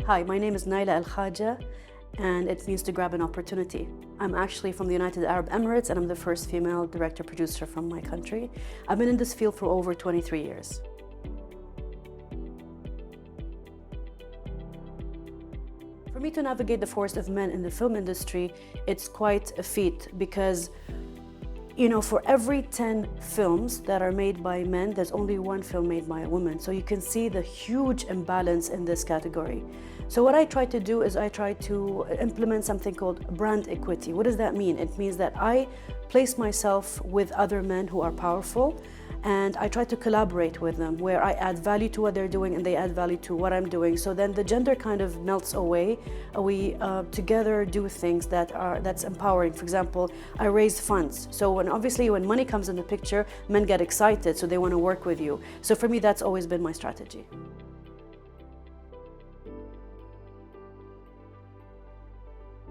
Hi, my name is Nayla Al Khaja, and it means to grab an opportunity. I'm actually from the United Arab Emirates, and I'm the first female director-producer from my country. I've been in this field for over 23 years. For me to navigate the forest of men in the film industry, it's quite a feat because, for every 10 films that are made by men, there's only one film made by a woman. So you can see the huge imbalance in this category. So what I try to do is I try to implement something called brand equity. What does that mean? It means that I place myself with other men who are powerful, and I try to collaborate with them where I add value to what they're doing and they add value to what I'm doing. So then the gender kind of melts away. We together do things that's empowering. For example, I raise funds. So when money comes in the picture, men get excited, so they want to work with you. So for me, that's always been my strategy.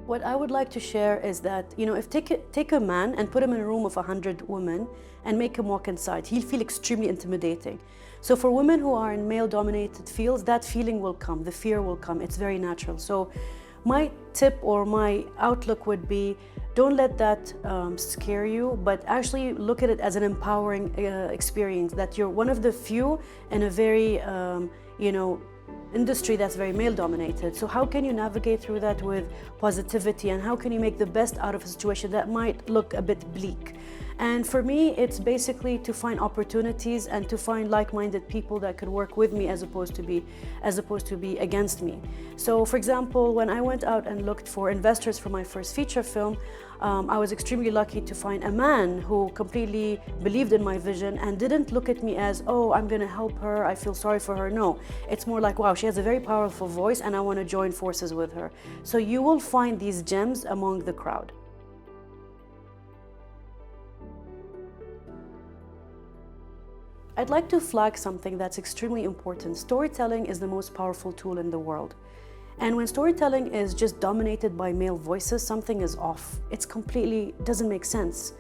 What I would like to share is that, if take a man and put him in a room of 100 women and make him walk inside, he'll feel extremely intimidating. So for women who are in male-dominated fields, that feeling will come, the fear will come, it's very natural. So my tip or my outlook would be, don't let that scare you, but actually look at it as an empowering experience, that you're one of the few in a very, industry that's very male-dominated. So how can you navigate through that with positivity, and how can you make the best out of a situation that might look a bit bleak? And for me, it's basically to find opportunities and to find like-minded people that could work with me as opposed to be against me. So for example, when I went out and looked for investors for my first feature film, I was extremely lucky to find a man who completely believed in my vision and didn't look at me as, oh, I'm gonna help her, I feel sorry for her. No, it's more like, wow, she has a very powerful voice and I want to join forces with her. So you will find these gems among the crowd. I'd like to flag something that's extremely important. Storytelling is the most powerful tool in the world. And when storytelling is just dominated by male voices, something is off. It's completely doesn't make sense.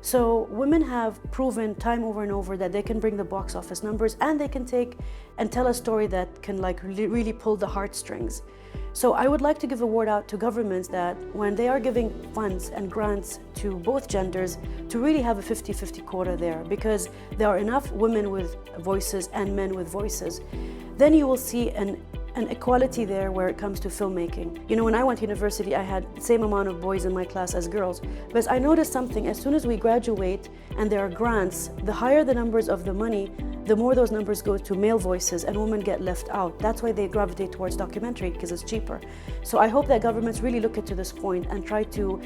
So women have proven time over and over that they can bring the box office numbers, and they can take and tell a story that can really pull the heartstrings. So I would like to give a word out to governments that when they are giving funds and grants to both genders, to really have a 50-50 quota there, because there are enough women with voices and men with voices. Then you will see an equality there where it comes to filmmaking. When I went to university, I had the same amount of boys in my class as girls. But I noticed something, as soon as we graduate and there are grants, the higher the numbers of the money, the more those numbers go to male voices and women get left out. That's why they gravitate towards documentary, because it's cheaper. So I hope that governments really look into this point and try to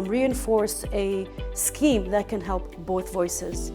reinforce a scheme that can help both voices.